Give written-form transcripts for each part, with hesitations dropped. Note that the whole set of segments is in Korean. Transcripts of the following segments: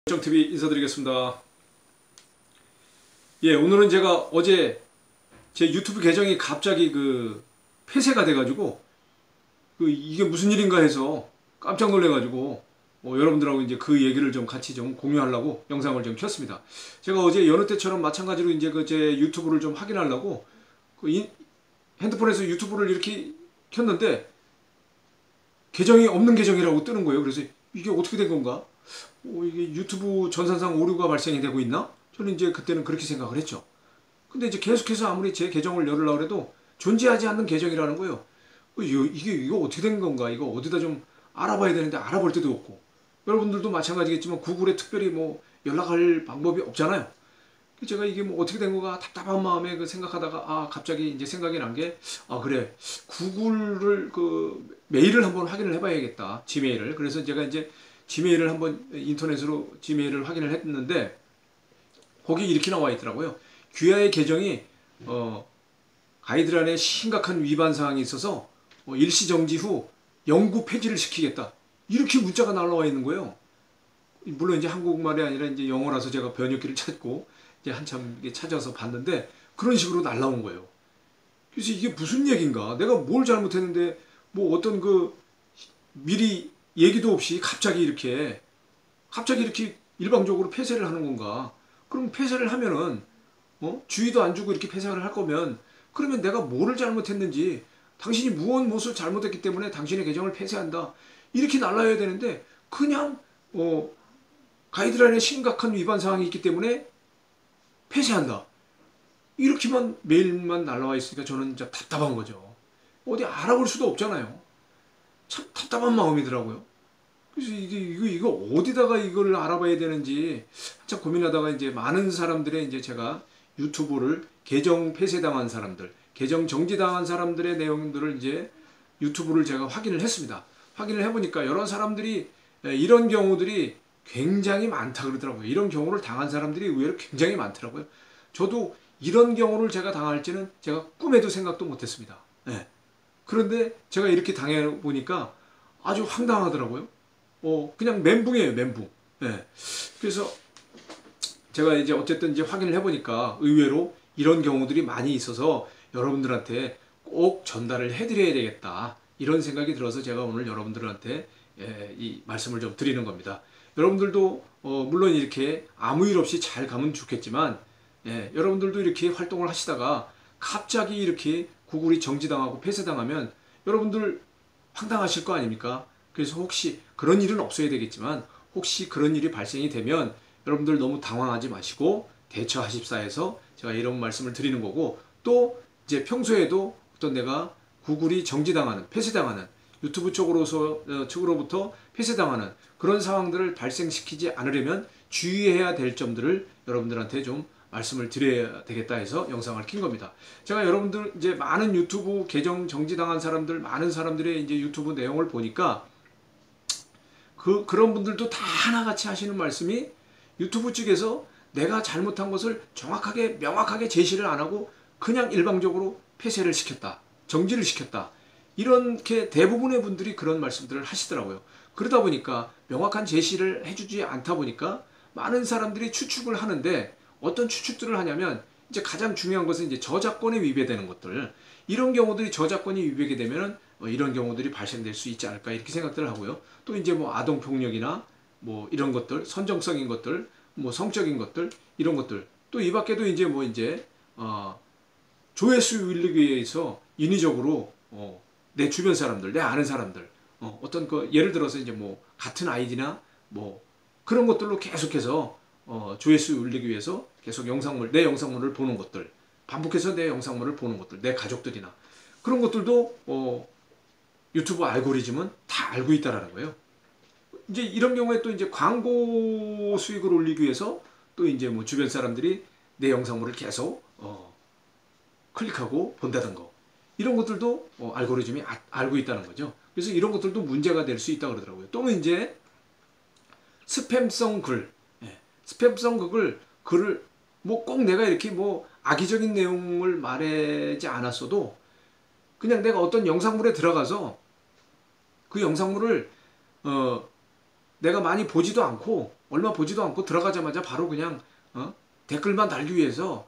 정TV 인사드리겠습니다. 예, 오늘은 제가 어제 제 유튜브 계정이 갑자기 폐쇄가 돼가지고 이게 무슨 일인가 해서 깜짝 놀래가지고 여러분들하고 이제 그 얘기를 좀 같이 좀 공유하려고 영상을 좀 켰습니다. 제가 어제 여느 때처럼 마찬가지로 이제 제 유튜브를 좀 확인하려고 핸드폰에서 유튜브를 이렇게 켰는데 계정이 없는 계정이라고 뜨는 거예요. 그래서 이게 어떻게 된 건가? 이게 유튜브 전산상 오류가 발생이 되고 있나? 저는 이제 그때는 그렇게 생각을 했죠. 근데 이제 계속해서 아무리 제 계정을 열으려고 해도 존재하지 않는 계정이라는 거예요. 이거 어떻게 된 건가? 이거 어디다 좀 알아봐야 되는데 알아볼 데도 없고. 여러분들도 마찬가지겠지만 구글에 특별히 뭐 연락할 방법이 없잖아요. 제가 이게 뭐 어떻게 된 거가 답답한 마음에 생각하다가 갑자기 이제 생각이 난 게 그래, 구글을 메일을 한번 확인을 해봐야겠다, 지메일을. 그래서 제가 이제 지메일을 한번 인터넷으로 지메일을 확인을 했는데 거기 이렇게 나와 있더라고요. 귀하의 계정이 가이드라인에 심각한 위반 사항이 있어서 일시 정지 후 영구 폐지를 시키겠다, 이렇게 문자가 날라와 있는 거예요. 물론 이제 한국말이 아니라 이제 영어라서 제가 번역기를 찾고 이제 한참 찾아서 봤는데 그런 식으로 날라온 거예요. 그래서 이게 무슨 얘기인가? 내가 뭘 잘못했는데 뭐 어떤 미리 얘기도 없이 갑자기 이렇게 일방적으로 폐쇄를 하는 건가? 그럼 폐쇄를 하면은 주의도 안 주고 이렇게 폐쇄를 할 거면, 그러면 내가 뭐를 잘못했는지, 당신이 무엇을 잘못했기 때문에 당신의 계정을 폐쇄한다, 이렇게 날라야 되는데 그냥 가이드라인에 심각한 위반 사항이 있기 때문에 폐쇄한다, 이렇게만 메일만 날라와 있으니까 저는 진짜 답답한 거죠. 어디 알아볼 수도 없잖아요. 참 답답한 마음이더라고요. 그래서 이거 어디다가 이걸 알아봐야 되는지 한참 고민하다가 이제 많은 사람들의, 이제 제가 유튜브를 계정 폐쇄당한 사람들, 계정 정지당한 사람들의 내용들을 이제 유튜브를 제가 확인을 했습니다. 확인을 해보니까 여러 사람들이 이런 경우들이 굉장히 많다 그러더라고요. 이런 경우를 당한 사람들이 의외로 굉장히 많더라고요. 저도 이런 경우를 제가 당할지는 제가 꿈에도 생각도 못했습니다. 네. 그런데 제가 이렇게 당해보니까 아주 황당하더라고요. 그냥 멘붕이에요, 멘붕. 네. 그래서 제가 이제 어쨌든 이제 확인을 해보니까 의외로 이런 경우들이 많이 있어서 여러분들한테 꼭 전달을 해드려야 되겠다, 이런 생각이 들어서 제가 오늘 여러분들한테 이 말씀을 좀 드리는 겁니다. 여러분들도 물론 이렇게 아무 일 없이 잘 가면 좋겠지만, 여러분들도 이렇게 활동을 하시다가 갑자기 이렇게 구글이 정지당하고 폐쇄당하면 여러분들 황당하실 거 아닙니까? 그래서 혹시 그런 일은 없어야 되겠지만, 혹시 그런 일이 발생이 되면 여러분들 너무 당황하지 마시고 대처하십사 해서 제가 이런 말씀을 드리는 거고, 또 이제 평소에도 어떤 내가 구글이 정지당하는, 폐쇄당하는, 유튜브 측으로부터 폐쇄당하는 그런 상황들을 발생시키지 않으려면 주의해야 될 점들을 여러분들한테 좀 말씀을 드려야 되겠다 해서 영상을 킨 겁니다. 제가 여러분들 이제 많은 유튜브 계정 정지당한 사람들, 많은 사람들의 이제 유튜브 내용을 보니까 그런 분들도 다 하나같이 하시는 말씀이, 유튜브 측에서 내가 잘못한 것을 정확하게 명확하게 제시를 안 하고 그냥 일방적으로 폐쇄를 시켰다, 정지를 시켰다, 이렇게 대부분의 분들이 그런 말씀들을 하시더라고요. 그러다 보니까 명확한 제시를 해주지 않다 보니까 많은 사람들이 추측을 하는데, 어떤 추측들을 하냐면 이제 가장 중요한 것은 이제 저작권에 위배되는 것들, 이런 경우들이 저작권이 위배가 되면 이런 경우들이 발생될 수 있지 않을까, 이렇게 생각들을 하고요. 또 이제 뭐 아동 폭력이나 뭐 이런 것들, 선정성인 것들, 뭐 성적인 것들, 이런 것들, 또 이 밖에도 이제 조회수 올리기 위해서 인위적으로 내 주변 사람들, 내 아는 사람들, 어떤 예를 들어서 이제 뭐 같은 아이디나 뭐 그런 것들로 계속해서 조회수 올리기 위해서 계속 내 영상물을 보는 것들, 반복해서 내 영상물을 보는 것들, 내 가족들이나 그런 것들도 유튜브 알고리즘은 다 알고 있다라는 거예요. 이제 이런 경우에 또 이제 광고 수익을 올리기 위해서 또 이제 뭐 주변 사람들이 내 영상물을 계속 클릭하고 본다든가, 이런 것들도 알고리즘이 알고 있다는 거죠. 그래서 이런 것들도 문제가 될 수 있다고 그러더라고요. 또는 이제 스팸성 글, 스팸성 글을 뭐 꼭 내가 이렇게 뭐 악의적인 내용을 말하지 않았어도 그냥 내가 어떤 영상물에 들어가서 그 영상물을 내가 많이 보지도 않고 얼마 보지도 않고 들어가자마자 바로 그냥 댓글만 달기 위해서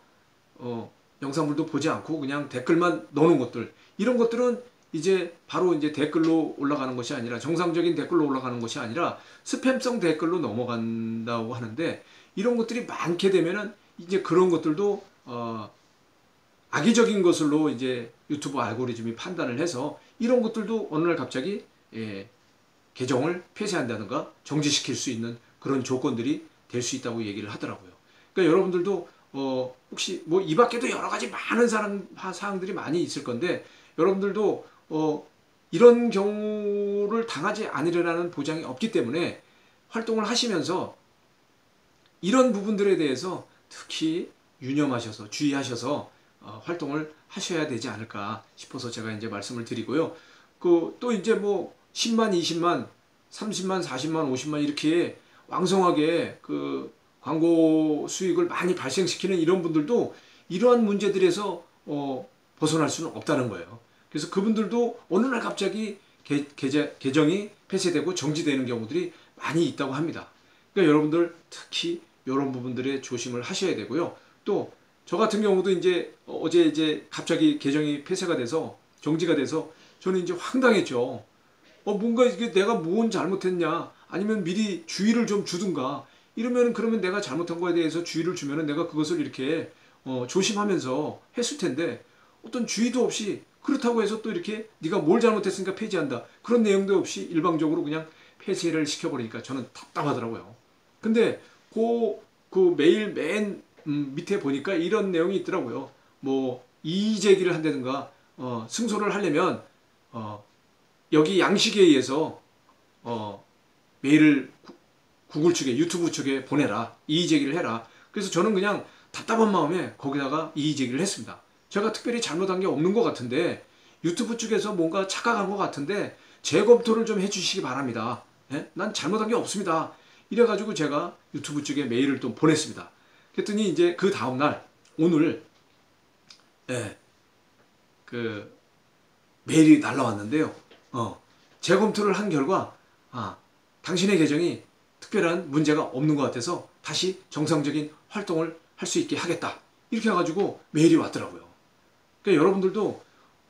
영상물도 보지 않고 그냥 댓글만 넣는 것들, 이런 것들은 이제 바로 이제 댓글로 올라가는 것이 아니라, 정상적인 댓글로 올라가는 것이 아니라 스팸성 댓글로 넘어간다고 하는데, 이런 것들이 많게 되면은 이제 그런 것들도 악의적인 것으로 이제 유튜브 알고리즘이 판단을 해서 이런 것들도 어느 날 갑자기 계정을 폐쇄한다든가 정지시킬 수 있는 그런 조건들이 될 수 있다고 얘기를 하더라고요. 그러니까 여러분들도 혹시 뭐 이 밖에도 여러 가지 많은 사항들이 많이 있을 건데, 여러분들도 이런 경우를 당하지 않으리라는 보장이 없기 때문에 활동을 하시면서 이런 부분들에 대해서 특히 유념하셔서 주의하셔서 활동을 하셔야 되지 않을까 싶어서 제가 이제 말씀을 드리고요. 또 이제 뭐 10만, 20만, 30만, 40만, 50만 이렇게 왕성하게 광고 수익을 많이 발생시키는 이런 분들도 이러한 문제들에서 벗어날 수는 없다는 거예요. 그래서 그분들도 어느 날 갑자기 계정이 폐쇄되고 정지되는 경우들이 많이 있다고 합니다. 그러니까 여러분들 특히 이런 부분들에 조심을 하셔야 되고요. 또 저 같은 경우도 이제 어제 이제 갑자기 계정이 폐쇄가 돼서 정지가 돼서 저는 이제 황당했죠. 뭔가 이게 내가 뭔 잘못했냐, 아니면 미리 주의를 좀 주든가, 그러면 내가 잘못한 거에 대해서 주의를 주면은 내가 그것을 이렇게 조심하면서 했을 텐데, 어떤 주의도 없이 그렇다고 해서 또 이렇게 네가 뭘 잘못했으니까 폐지한다, 그런 내용도 없이 일방적으로 그냥 폐쇄를 시켜버리니까 저는 답답하더라고요. 근데 그 메일 맨 밑에 보니까 이런 내용이 있더라고요. 뭐 이의 제기를 한다든가 승소를 하려면 여기 양식에 의해서 메일을 구글 측에, 유튜브 측에 보내라, 이의 제기를 해라. 그래서 저는 그냥 답답한 마음에 거기다가 이의 제기를 했습니다. 제가 특별히 잘못한 게 없는 것 같은데, 유튜브 측에서 뭔가 착각한 것 같은데 재검토를 좀 해주시기 바랍니다. 예? 난 잘못한 게 없습니다. 이래가지고 제가 유튜브 측에 메일을 또 보냈습니다. 그랬더니 이제 그 다음날 오늘 그 메일이 날라왔는데요. 재검토를 한 결과 당신의 계정이 특별한 문제가 없는 것 같아서 다시 정상적인 활동을 할 수 있게 하겠다, 이렇게 해가지고 메일이 왔더라고요. 그러니까 여러분들도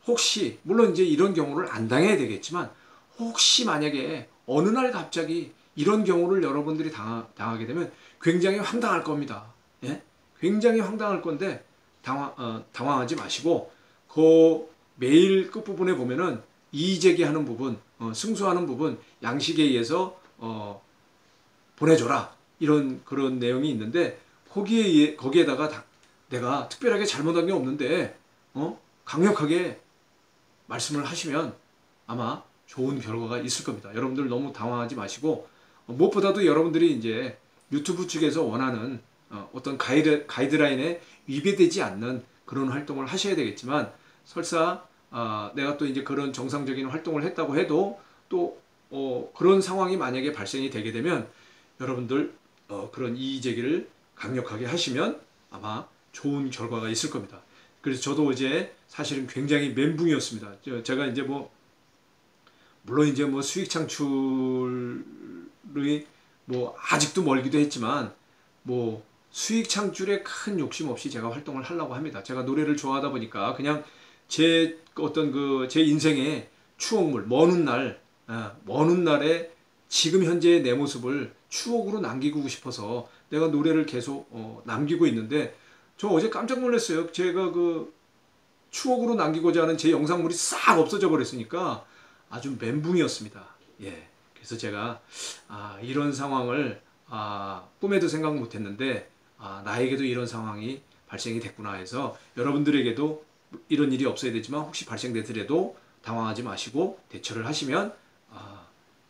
혹시, 물론 이제 이런 경우를 안 당해야 되겠지만, 혹시 만약에 어느 날 갑자기 이런 경우를 여러분들이 당하게 되면 굉장히 황당할 겁니다. 예? 굉장히 황당할 건데 당황하지 마시고, 그 메일 끝부분에 보면은 이의 제기하는 부분, 승소하는 부분, 양식에 의해서 보내줘라, 그런 내용이 있는데, 거기에다가 내가 특별하게 잘못한 게 없는데 강력하게 말씀을 하시면 아마 좋은 결과가 있을 겁니다. 여러분들 너무 당황하지 마시고, 무엇보다도 여러분들이 이제 유튜브 측에서 원하는 어떤 가이드라인에 위배되지 않는 그런 활동을 하셔야 되겠지만, 설사 내가 또 이제 그런 정상적인 활동을 했다고 해도 또 그런 상황이 만약에 발생이 되게 되면 여러분들 그런 이의 제기를 강력하게 하시면 아마 좋은 결과가 있을 겁니다. 그래서 저도 어제 사실은 굉장히 멘붕이었습니다. 제가 이제 물론 이제 수익 창출이 아직도 멀기도 했지만, 수익 창출에 큰 욕심 없이 제가 활동을 하려고 합니다. 제가 노래를 좋아하다 보니까 그냥 제 인생의 추억물, 먼 훗날에 지금 현재의 내 모습을 추억으로 남기고 싶어서 내가 노래를 계속 남기고 있는데, 저 어제 깜짝 놀랐어요. 제가 추억으로 남기고자 하는 제 영상물이 싹 없어져 버렸으니까 아주 멘붕이었습니다. 예. 그래서 제가 이런 상황을 꿈에도 생각 못했는데 나에게도 이런 상황이 발생이 됐구나 해서, 여러분들에게도 이런 일이 없어야 되지만 혹시 발생되더라도 당황하지 마시고 대처를 하시면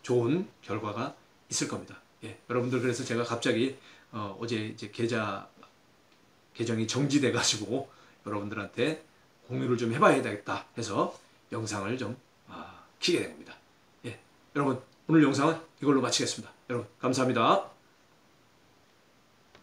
좋은 결과가 있을 겁니다. 예. 여러분들, 그래서 제가 갑자기 어제 이제 계정이 정지돼 가지고 여러분들한테 공유를 좀 해봐야 되겠다 해서 영상을 좀 키게 된 겁니다. 예. 여러분, 오늘 영상은 이걸로 마치겠습니다. 여러분, 감사합니다.